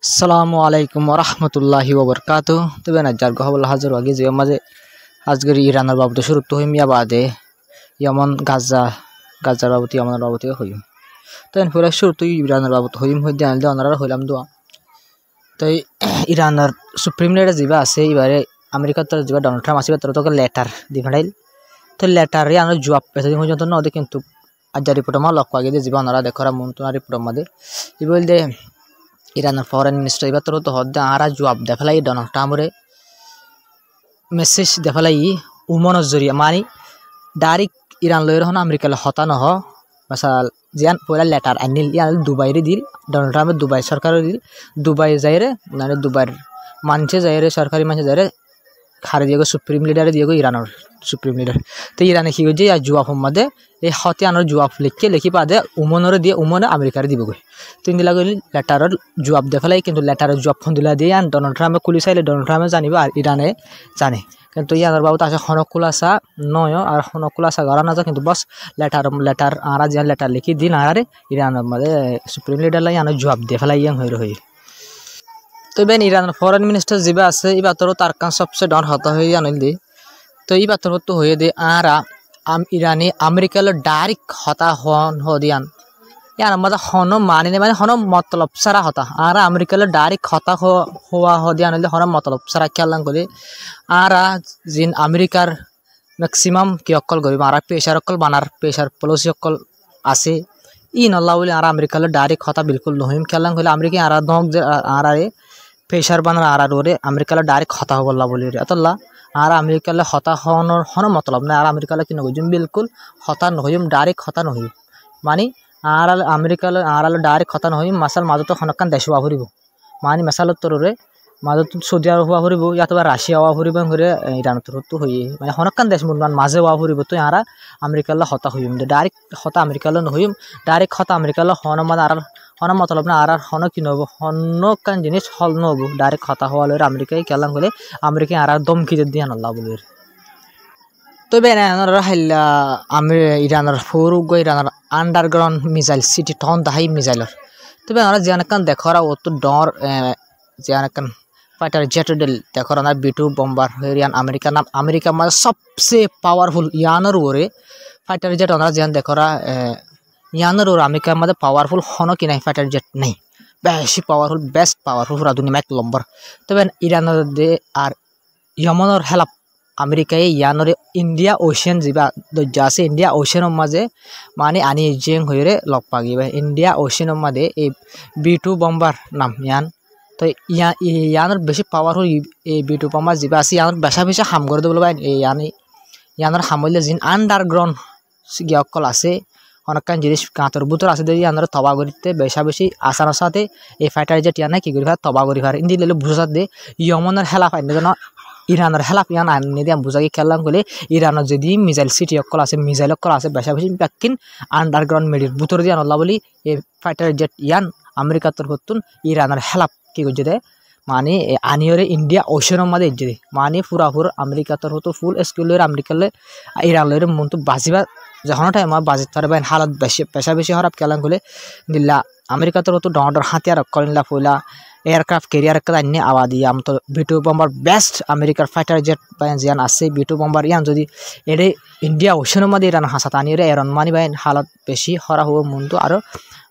আসসালামু আলাইকুম রহমতুল্লাহি ওবরকাতু তবে না যার গহবুল্লাহ হাজার আগে যে মাঝে আজকের ইরানের বাবদ শুরু তো হইমিয়া বাদে ইয়মন গাজার বাবদ ইয়মনের বাবদ হইম তো এন পরে শুরু তো ইরানের বাবদ হইম হই জানাল দে অনারা হইলাম দোয়া তো ইরানের সুপ্রিম লিডার যা আছে এবারে আমেরিকার তো যা ডোনাল্ড ট্রাম্প আসবে তার তোকে লেটার দি ফাইল তো লেটারে আনার জবাব এতদিন পর্যন্ত না ওদের কিন্তু আজ রিপোর্ট আমার লক্ষ্য আগে দিয়ে যাবে ওনারা দেখরা মন্ত্রণা রিপোর্টের মধ্যে ই বলতে ইরানের ফরেন মিনিস্টার এবার তো হদ্দে আরা জবাব দেখালাই ডোনাল্ড ট্রাম্পরে মেসেজ দেখালাই উমনের জরিয়া মানে ডাইরেক্ট ইরান লয়ের হন আমেরিকা হতানো হ মাসাল জিয়ান পয়লা লেটার আনিল ইয়ান দুবাইরে দিল ডোনাল্ড ট্রাম্পের দুবাই সরকারে দিল দুবাই যাইরে মানে দুবাইয়ের মানুষে যাইরে সরকারি মানুষে যাইরে খারে দিয়ে সুপ্রিম লিডারে দিয়ে ইরানের সুপ্রিম লিডার তো ইরানে কি হয়েছে জবাব মধ্যে এই হতে আনার জবাব লিখি পাদে উমনরে দিয়ে উমনে আমেরিকারে দিব গই তিন দিলা গলি লেটারের জবাব দেখালাই কিন্তু লেটারের জবাব ফোন দিলা দিয়ে ডোনাল্ড ট্রাম্পে খুলি চাইলে ডোনাল্ড ট্রাম্পে জানিব আর ইরানে জানে কিন্তু ইয়ানোর বাবদ আছে খনকুলাসা নয় আর খনকুলাসা গড়া না কিন্তু বস লেটার আরা যে লেটার লিখি দিন আরে ইরানের মধ্যে সুপ্রিম লিডার লাই আনার জবাব দিয়ে ফেলাই হয়ে তো বেন ইরানের ফরেন মিনিস্টার যা আছে এই বাতরও তার কান সবচেয়ে ডর হতা হয়ে আনিল দি তো এই বাতর তো হয়ে দে আরা ইরানি আমেরিকার ডাইরেক্ট হতা হন হদিয়ান ইয়ার মধ্যে হন মানে মানে হন মতলব সারা হতা আর আমেরিকার ডাইরেক্ট হতা হওয়া হদিয়ান হলে হন মতলব সারা খেয়াল করে আরা জিন আমেরিকার ম্যাক্সিমাম কি অকল করিব আর পেশার অকল বানার পেশার পলিসি অকল আছে ই নল্লা বলে আর আমেরিকার ডাইরেক্ট হতা বিলকুল নহইম খেয়াল হলে আমেরিকা আর নক যে আরে পেশার বানার আর ওরে আমেরিকার ডাইরেক্ট হতা হবল্লা বলি রে অতল্লা আর আমেরিকালে হতা হওয়ানোর হন মতলব না আর আমেরিকালে কি নহিম বিলকুল হতা নহইম ডাইরেক্ট হতা নহইম মানে আর আমেরিকালে আর ডাইরেক্ট হতা নহইম মাসাল মাজতো হনকান দেশ হওয়া ফুরিব মানে মাসালত তোরে মাজত সৌদি আরব হওয়া ফুরিব ইয়াতবা রাশিয়া হওয়া ফুরিব ঘুরে ইরান তোরতো হইয়ে মানে হনকান দেশ মুলমান মাঝে হওয়া ফুরিব তো আর আমেরিকালে হতা হইম ডাইরেক্ট হতা আমেরিকালে নহইম ডাইরেক্ট হতা আমেরিকালে হন মানে আর হন মতলব না আর হন কি নহব হনকান জিনিস হল নহব ডাইরেক্ট হতা হওয়া লরে আমেরিকায় কেলাম হলে আমেরিকা আর দমকি দিয়ে আনল্লা বলে তবে হাইলা আমি ইরানের ফৌরুগ ইরানের আন্ডারগ্রাউন্ড মিসাইল সিটি টন দাহাই মিসাইলর তবে আমরা যেখান দেখরা ও তো ডর যেখান ফাইটার জেট দেখর B2 বম্বার ইরান আমেরিকা মানে সবচেয়ে পাওয়ারফুল ইয়ানোর ওরে ফাইটার জেট আমরা যেখান দেখরা ইয়ানোর ওর আমেরিকার মধ্যে পাওয়ারফুল হন কি নাই ফাইটার জেট নেই বেশি পাওয়ারফুল বেস্ট পাওয়ারফুল পুরা দুনিয়া এক নম্বর তবে ইরানের দে আর ইয়মনের হেলাপ আমেরিকায় ইয়ানোরে ইন্ডিয়া ওশিয়ান যা দরজা আছে ইন্ডিয়া ওশিয়ানের মাঝে মানে আনি জেং হয়ে লগ পাগিবে ইন্ডিয়া ওশিয়ানের মাঝে এই B2 বম্বার নাম ইয়ান তো ইয়ানোর বেশি পাওয়ারফুল এই B2 বম্বার যা আছে ইয়ানোর বেশা বেশা হাম করে দেবো ইয়ানোর হামলে যিন আন্ডারগ্রাউন্ড গিয়কল আছে অনেকখান জিনিস কাঁতর বুতর আছে দিয়ে আমরা তবা করিতে বেশা বেশি আসার সাথে এই ফাইটার জেট ইয়ানা কি করি তবা করি ফার ইন্দি লেলে বুঝাত দে ইয়মনের হেলাফ আইন যেন ইরানের হেলাফ ইয়ান আনি দিয়ে বুঝাকি খেললাম বলে ইরানের যদি মিসাইল সিটি অকল আছে মিসাইল অকল আছে বেশা বেশি প্যাকিন আন্ডারগ্রাউন্ড মেডির বুতর দিয়ে আনল্লা বলি এই ফাইটার জেট ইয়ান আমেরিকার তোর করতুন ইরানের হেলাফ কি করছে দে মানে আনিয়রে ইন্ডিয়া ওশনের মধ্যে ইজ্জে মানে পুরাপুর আমেরিকা তোর হতো ফুল স্কুলের আমেরিকালে ইরানের মন তো বাজিবা যখন টাইম বাজেট পারবেন হালত বেশি পেশা বেশি হরাপ কেলাম বলে দিল্লা আমেরিকা তোর তো ডর হাতিয়ার কলিনলা ফুলা এয়ারক্রাফট কেরিয়ার আনি আওয়া দিয়ে তো B2 বম্বার বেস্ট আমেরিকার ফাইটার জেট জিয়ান আছে B2 বম্বার ইয়ান যদি এরে ইন্ডিয়া ওশনের মধ্যে ইরান হাসাত আনিয়ে এরন মানি বাইন হালত বেশি হরা হব মনতো আরো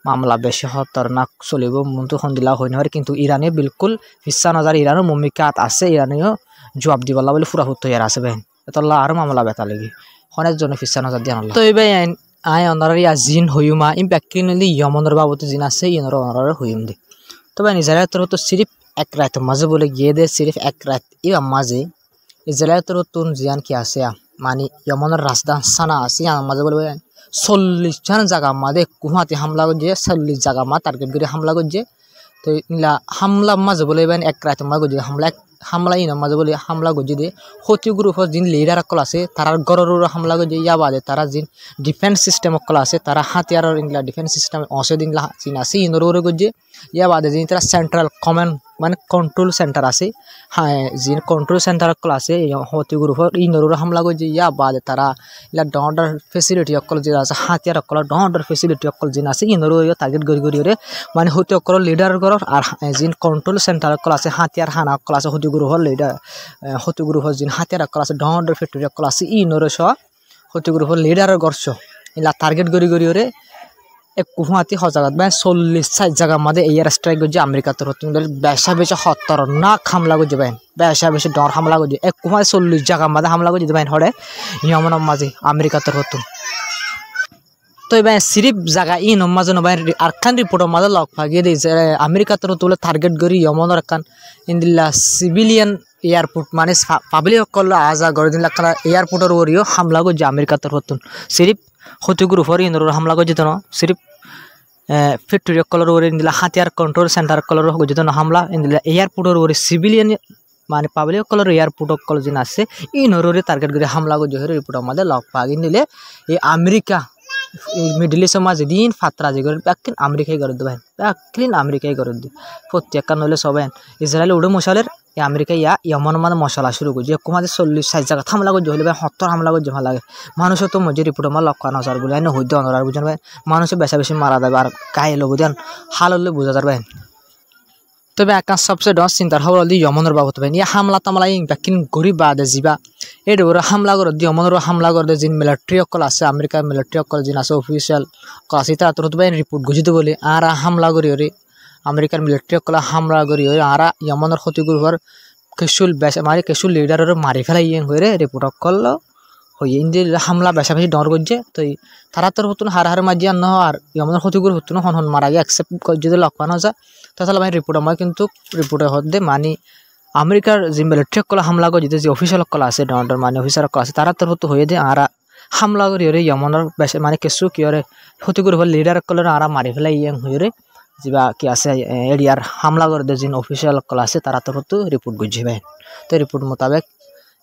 মামলা বেশি খতরনাক চলিব মনতো সন্দিলা হয় নহয় কিন্তু ইরানে বিলকুল হিস্সা নজার ইরানের মুমিকাত আছে ইরানেও জবাব দিবলা বলে ফুরা হুত তৈয়ার আছে বেন এতলা আরো মামলা বেতা লাগি হনের জন্য ফিসা নজর দিয়ে আনলা তো এইবাই আই অনারার ইয়া জিন হইমা ইম্প্যাক্টিনলি ইয়মনের বাবতে জিন আছে ইয়নর অনারার হইম দে তবে ইসরায়েল তোর তো সিরিফ এক রাত মাঝে বলে গিয়ে দে সিরিফ এক রাত ইয়া মাঝে ইসরায়েল তোর তুন জিয়ান কি আছে মানে ইয়মনের রাজধান সানা আছে মাঝে বলে 40 জন জায়গা মাঝে কুহাতে হামলা করছে 40 জায়গা মা টার্গেট করে হামলা করছে তো ইলা হামলা মাঝে বলে এক রাত মাঝে করছে হামলা ইন মাঝে বলে হামলা করছে দিয়ে ক্ষতি গ্রুপের যিনি লিডার অকল আছে তারা গরর হামলা করছে ইয়া বাদে তারা যিন ডিফেন্স সিস্টেম অকল আছে তারা হাতিয়ার ইংলা ডিফেন্স সিস্টেম অসে দিনলা চিন আছে ইনর করছে ইয়া বাদে যিনি তারা সেন্ট্রাল কমান্ড মানে কন্ট্রোল সেন্টার আছে হ্যাঁ যে কন্ট্রোল সেন্টার কল আছে হতি গ্রুপর ইনর হামলা করছে ইয়া বাদে তারা ইলা ডর ফেসিলিটি অকল যে আছে হাতিয়ার অকল ডর ফেসিলিটি অকল যে আছে ইনর টার্গেট করি মানে হতি অকল লিডার করর আর যে কন্ট্রোল সেন্টার কল আছে হাতিয়ার হানা অকল আছে হতি গ্রুপর লিডার হতি গ্রুপর যে হাতিয়ার অকল আছে ডর ফ্যাক্টরি অকল আছে ইনর সহ হতি গ্রুপর লিডারের গর্ষ ইলা টার্গেট করি এক কুহাতি হজাগাত বা 40-60 জায়গা মধ্যে এয়ার স্ট্রাইক করছে আমেরিকা তরফ বেশা বেশি খতরনাক হামলা করছে বাইন বেশা বেশি ডর হামলা করছে এক কুহায় 40 জায়গা মধ্যে হামলা করছে বাইন হরে ইয়মনের মাঝে আমেরিকা তরফ তো এবার সিরিপ জায়গা ই নমাজ নবাই আরখান রিপোর্টের মাঝে লক ফাগিয়ে দিয়েছে আমেরিকা তরফ তুলে টার্গেট করি ইয়মনের একখান ইন্দিল্লা সিভিলিয়ান এয়ারপোর্ট মানে পাবলিক সকল আজা করে দিন এয়ারপোর্টের ওরিও হামলা করছে আমেরিকা তরফ সিরিপ হতিগুর উপর ইন্দোর হামলা করছে তো সিরিপ ফ্যাক্টরি কলর ওরে ইন্দিলা হাতিয়ার কন্ট্রোল সেন্টার কলর করছে তো হামলা ইন্দিলা এয়ারপোর্টের ওরে সিভিলিয়ান মানে পাবলিক কলর এয়ারপোর্ট কল যেন আছে ইনরে টার্গেট করে হামলা করছে রিপোর্টের মধ্যে লক পাগিয়ে নিলে এই আমেরিকা মিডল ইস্টের মাঝে দিন ফাত্রা যে করে ব্যাকিন আমেরিকাই করে দেবেন ব্যাকিন আমেরিকাই করে দিই প্রত্যেকটা নইলে সবাই ইসরায়েল উড়ে মশালের আমেরিকা ইয়মন মানে মশলা শুরু করছে এক মাঝে 40-60 জায়গা হামলা করছে হলে ভাই 70 হামলা করছে ভালো লাগে মানুষের তো মধ্যে রিপোর্ট আমার লক্ষ্য নজর বলে আইন হইতে অনরার বুঝেন ভাই মানুষের বেশা বেশি মারা যাবে আর গায়ে লোক দেন হাল হলে বোঝা যাবে তবে একা সবচেয়ে ডর চিন্তার খবর দিয়ে ইয়মনের বাবদ ভাই ইয়ে হামলা তামলা ব্যাকিন গরিব বাদে যাবা এটা ওরা হামলা করে দিয়ে ইয়মনের হামলা করে দিয়ে যিন মিলিটারি অকল আছে আমেরিকার মিলিটারি অকল যিন আছে অফিসিয়াল কল আছে তারা তো ভাই রিপোর্ট গুজিতে বলে আর হামলা করি ওরে আমেরিকার মিলিটারি অকল হামলা করি ওরে আর ইয়মনের ক্ষতিগ্রহর কেশুল বেশ মানে কেশুল লিডারের মারি ফেলাই হয়ে রিপোর্ট অকল হয়ে ইন্ডিয়ার হামলা বেশা বেশি ডর করছে তো তারা তোর হতো হার মাঝি আর আর ইয়মনের ক্ষতিগ্র হতো না হন মারা গিয়ে অ্যাকসেপ্ট যদি লক্ষণ যায় তাহলে ভাই রিপোর্ট আমার কিন্তু রিপোর্টের হতে মানে আমেরিকার যে মিলিটারি কলা হামলা করে যে অফিসিয়াল কলা আছে ডর মানে অফিসার কলা আছে তারা তোর হতো হয়ে দিয়ে আর হামলা করি ওরে ইয়মনের বেশি মানে কেসু কি ওরে ক্ষতিগ্র হল লিডার কলার আর মারি ফেলাই হয়ে রে যা কি আছে এরিয়ার হামলা করে দিয়ে যে অফিসিয়াল কলা আছে তারা তোর হতো রিপোর্ট করছে ভাই তো রিপোর্ট মোতাবেক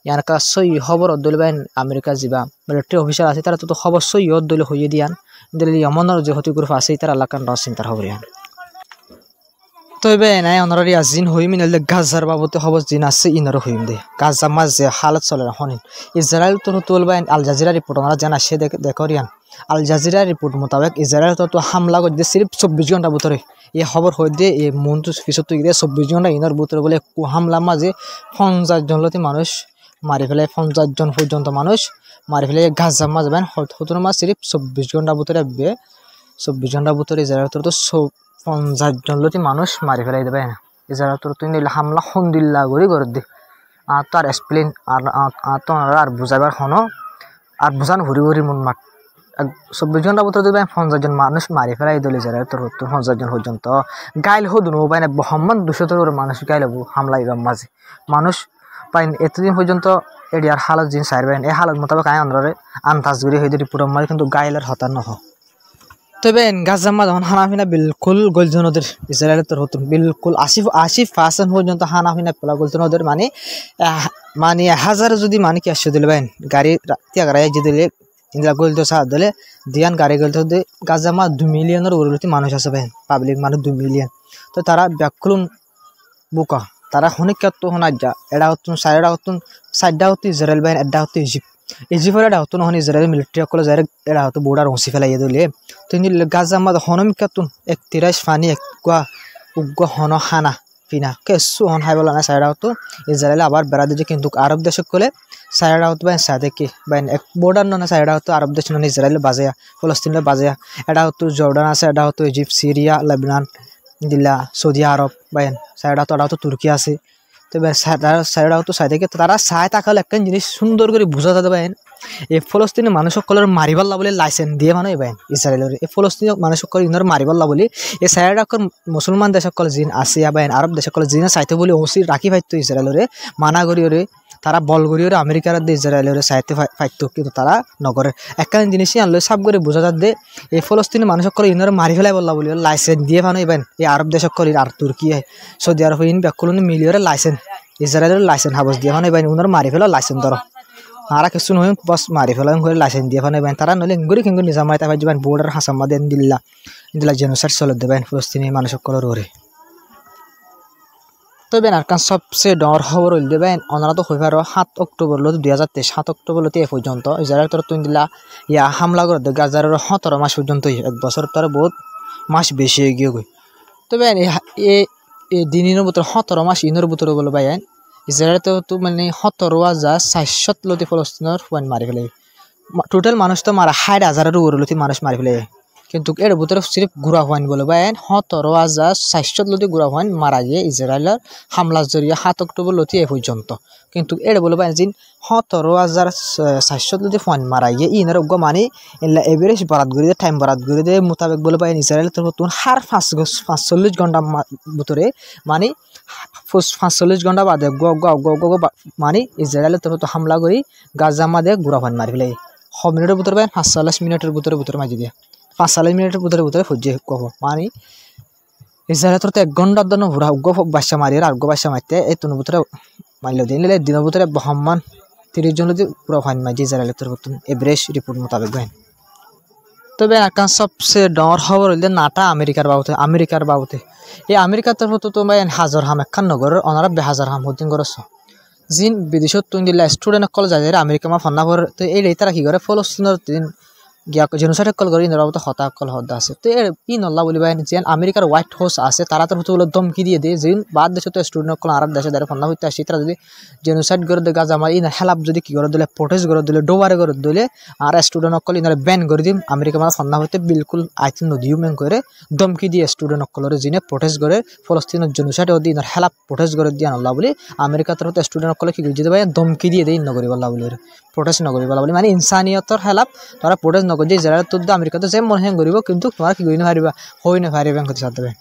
ইয়ার কাজ সই খবর অদ্দল বাইন আমেরিকা যা মিলিটারি অফিসার আছে তারা তো খবর সই অদ্দল হয়ে দিয়ান দিলে ইয়মনের যে ক্ষতিগ্রস্ত আছে তারা এলাকার চিন্তার খবর ইয়ান তো এবার নাই অনারি জিন হই মিনালে গাজার বাবতে খবর জিন আছে ইনারও হইম দে গাজা মাঝে হালত চলে হনিন ইসরায়েল তো তুলবাই আল জাজিরা রিপোর্ট ওনারা জানা সে দেখরিয়ান আল জাজিরা রিপোর্ট মোতাবেক ইসরায়েল তো হামলা করে দিয়ে সির্ফ 24 ঘন্টা ভিতরে এই খবর হয়ে দিয়ে এই মনটু পিছত 24 ঘন্টা ইনার ভিতরে বলে হামলা মাঝে 50 জন লতি মানুষ মারি ফেলে 50 জন পর্যন্ত মানুষ মারি ফেলে গাজা মাঝে বেন হতর মাস সির্ফ 24 ঘন্টা ভিতরে 24 ঘন্টা ভিতরে ইসরায়েল তো 50 জন লতি মানুষ মারি ফেলাই দেবে ইসরায়েল তো তুই নিলে হামলা হন্দিল্লা করে দে আর তো আর এক্সপ্লেন আর তো আর বুঝাবার হনো আর বুঝানো ঘুরি মন মাঠ 24 ঘন্টা ভিতরে দেবে 50 জন মানুষ মারি ফেলাই দিল ইসরায়েল তোর 50 জন পর্যন্ত গাইল হদুন ও বাইনা বহম্মান 200 মানুষ গাইল হামলা ইবাম মাঝে মানুষ পাইন এতদিন পর্যন্ত এরিয়ার হালত জিন সাইরবেন এই হালত মোতাবেক আয় অন্ধ্রে আন্তাজগুড়ি হয়ে দিয়ে পুরো মাঝে কিন্তু গাইলের হতার নহ তবে গাজাম্মা যখন হানাফিনা বিলকুল গলজন ওদের ইসরায়েলের তোর হতুন বিলকুল 80% পর্যন্ত হানাফিনা পেলা গলজন ওদের মানে 1000 যদি মানে কি আসছে দিলে বাইন গাড়ি ত্যাগারাই যে দিলে ইন্দিরা গলতো সাহায্য দিলে দিয়ান গাড়ি গলতো গাজাম্মা 2 মিলিয়নের উপরে মানুষ আছে বাইন পাবলিক মানুষ 2 মিলিয়ন তো তারা ব্যাকুলন বুকা তারা হনিক কত হনা যা এডা হতুন সাইডা হতুন সাইডা হতো ইসরায়েল বাইন এডা হতো ইজিপ্টের এডা হতো নহন ইসরায়েল মিলিটারি কলে যায় এডা হতো বর্ডার হসি ফেলাই দিলে তো গাজাম্মা হনমিক কতুন 31 ফানি একগুয়া উগ্র হন হানা পিনা কেসু হন হাই বলা না সাইডা হতো ইসরায়েল আবার বেড়া দিছে কিন্তু আরব দেশক কলে সাইডা হতো বাইন সাদে কি বাইন এক বর্ডার না সাইডা হতো আরব দেশ নন ইসরায়েল বাজায়া ফলস্তিনে বাজায়া এডা হতো জর্ডান আছে এডা হতো ইজিপ্ট সিরিয়া লেবানন দিল্লা সৌদি আরব বাইন সাইডা তো এডা হতো তুর্কি আছে তো সাইডা হতো সাইডে কি তারা সাই তাকালে একটা জিনিস সুন্দর করে বুঝা যাবে বাইন এই ফলস্তিনি মানুষ সকলের মারিবাল্লা বলে লাইসেন্স দিয়ে মানে বাইন ইসরায়েলের এই ফলস্তিনি মানুষ সকল ইনর মারিবাল্লা বলে এই সাইডাকর মুসলমান দেশ সকল জিন আসিয়া বাইন আরব দেশ সকল জিন চাইতে বলে ওসি রাখি পাইতো ইসরায়েলরে মানা করিওরে তারা বল করিওরে আমেরিকার দিয়ে ইসরায়েলরে চাইতে পাইতো কিন্তু তারা নগরে একখান জিনিসই আনলো সব করে বোঝা যাচ্ছে এই ফলস্তিনি মানুষ সকল ইনর মারি ফেলাই বললা বলি লাইসেন্স দিয়ে মানে বাইন এই আরব দেশ সকল আর তুর্কি সৌদি আরব ইন ব্যাকুলনি মিলিয়রে লাইসেন্স ইসরায়েলের লাইসেন্স হাবস দিয়ে মানে বাইন উনার মারি ফেলা লাইসেন্স ধরো আর কিছু নয় বস মারি ফেলা করে লাইসেন্স দিয়ে মানে বাইন তারা নলে ইঙ্গুরি কিঙ্গুর নিজামাইতে পাই যাবেন বর্ডার হাসাম্মা দেন দিল্লা জেনোসাইড চলে দেবেন ফলস্তিনি মানুষ সকলের ওরে তবে আরকান সবচেয়ে ডর খবর হইল দেবেন ওনারা তো হইবার 7 অক্টোবর 2023 7 অক্টোবর এ পর্যন্ত ইসরায়েল তোর তুই দিলা ইয়া হামলা করে গাজার 17 মাস পর্যন্ত এক বছর তার বহুত মাস বেশি হয়ে গিয়ে গই তবে এই দিনের ভিতর 17 মাস ইনের ভিতর বলে বাইন ইসরায়েল তো মানে 17,400 লতি ফলস্তিনের ওয়ান মারি ফেলে টোটাল মানুষ তো মারা 60,000 উপর লতি মানুষ মারি ফেলে কিন্তু এর ভিতরে সিরিফ গুড়া হওয়ান বলে বাইন 17,400 লতি গুড়া হওয়ান মারা গিয়ে ইসরায়েলের হামলার জরিয়ে 7 অক্টোবর লতি এ পর্যন্ত কিন্তু এর বলে বাইন জিন 17,400 লতি ফোন মারা গিয়ে ইনের উগ্র মানে এভারেজ বরাদ করে দিয়ে টাইম বরাদ করে দিয়ে মোতাবেক বলে বাইন ইসরায়েল তোর তুন হার 45 ঘন্টা ভিতরে মানে 45 ঘন্টা বাদে মানে ইসরায়েল তোর তো হামলা করি গাজা মাদে গুড়া হওয়ান মারি ফেলে 6 মিনিটের ভিতরে বাইন 45 মিনিটের ভিতরে মাঝি দিয়ে 45 মিনিটের ভিতরে ফুজে কব মানে ইসরায়েল তোর 1 ঘন্টার জন্য ঘুরা উগ্র বাসা মারি আর উগ্র বাসা মারতে এই তুন ভিতরে মারল দিন দিনের ভিতরে বহমান 30 জন যদি পুরো ফাইন মাঝি ইসরায়েল তোর এভারেজ রিপোর্ট মোতাবেক বাইন তবে আকান সবচেয়ে ডর খবর হইলে নাটা আমেরিকার বাবুতে এই আমেরিকার তরফ তো তোমার হাজার হাম একখান নগরের অনারা 2000 হাম হদিন করছ জিন বিদেশত তুই দিলা স্টুডেন্ট কল যায় আমেরিকা মা ফন্না করে তো এই তারা কি করে ফলস্তিনের দিন গিয়া জেনোসাইড কল করি নরাবত হতা কল হদ্দা আছে তো ই নল্লা বলি বাইন যেন আমেরিকার হোয়াইট হাউস আছে তারা তো বলে ধমকি দিয়ে দিয়ে যেন বাদ দেশে তো স্টুডেন্ট কল আরব দেশে দ্বারা ফন্না হইতে আসি তারা যদি জেনোসাইড করে দিয়ে গাজা মারি ইনা হেলাপ যদি কি করে দিলে প্রোটেস্ট করে দিলে ডোবারে করে দিলে আর স্টুডেন্ট কল ইনারে ব্যান করে দিম আমেরিকা মানে ফন্না হইতে বিলকুল আইন নদীও মেন করে ধমকি দিয়ে স্টুডেন্ট কলরে যিনি প্রোটেস্ট করে ফলস্তিনের জেনোসাইড ও দিয়ে ইনার হেলাপ প্রোটেস্ট করে দিয়ে নল্লা বলি আমেরিকা তরফ স্টুডেন্ট কলে কি দিতে পারে ধমকি দিয়ে দেয় নগরী বল্লা বলি প্রোটেস্ট নগরী বলা বলি মানে ইনসানিয়তর হেলাপ তারা প্রোটেস্ট নগর যে যারা তো আমেরিকা তো যে মনে হয় করিব কিন্তু তোমার কি না পারিবা হই না পারিবা কথা সাথে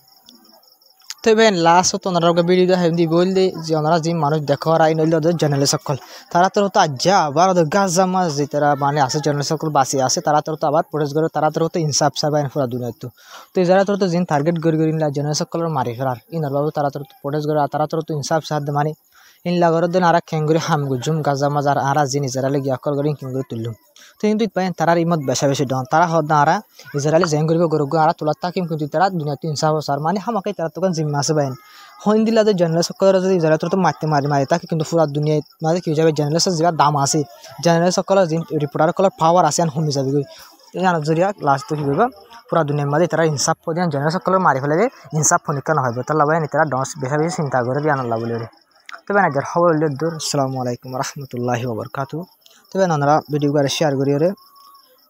তো বেন লাস্ট তো ওনারা ভিডিও হেন্দি বললে যে ওনারা যে মানুষ দেখো আর আই নইলে ওদের জার্নালিস্ট সকল তারা তো আজ্জা আবার ওদের গাজা মাছ যে তারা মানে আছে জার্নালিস্ট সকল বাঁচি আছে তারা তো আবার প্রোটেস্ট করে তারা তো ইনসাফ চাইবেন পুরা দুনিয়া তো যারা তো জিন টার্গেট করে জার্নালিস্ট সকল মারি ফেলার ইনার বাবু তারা তো প্রোটেস্ট করে তারা তো ইনসাফ সাহায্য মানে ইনলা ঘরের দিন আর খেঙ্গুরি হাম গুজুম গাজা মাছ আর আরা জিন ইসরায়েলে গিয়া কল করে কিঙ্গুরি তুললুম তো কিন্তু তারার ইমত বেশি ডন তারা হদ না আরা ইসরায়েলে জেং করিব গরগ আরা তোলা তাকিম কিন্তু তারা দুনিয়াতে ইনসাফ সার মানে হামাকে তারা তখন জিম্মা আছে বাইন হইন দিলা যে জার্নালিস্ট সকলের যদি ইসরায়েল তো মারতে মারি তাকে কিন্তু পুরা দুনিয়ায় মানে কি যাবে জার্নালিস্টের যে দাম আছে জার্নালিস্ট সকলের যে রিপোর্টার সকলের পাওয়ার আছে কমে যাবে জরিয়া লাস্ট কি করবা পুরা দুনিয়ার মাঝে তারা ইনসাফ করে জার্নালিস্ট সকলের মারি ফেলে ইনসাফ পরীক্ষা না হবে তাহলে বাইন তারা ডস বেশি চিন্তা করে দিয়ে আনল্লা বলে তবে না যার খবর হইলে দূর আসসালামু আলাইকুম রহমতুল্লাহি ওবরকাতু তবে আপনারা ভিডিও করে শেয়ার করিয়ে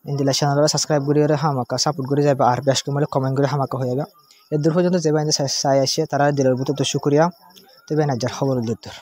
ইন্দিলা চ্যানেল সাবস্ক্রাইব করিয়ে হামাকা সাপোর্ট করে যাবে আর বেশ করে কমেন্ট করে হামাকা হয়ে যাবে এর দূর পর্যন্ত যে বাইন্দে চাই আসে তারা দিলের ভিতর তো শুক্রিয়া তবে না যার খবর হইলে দূর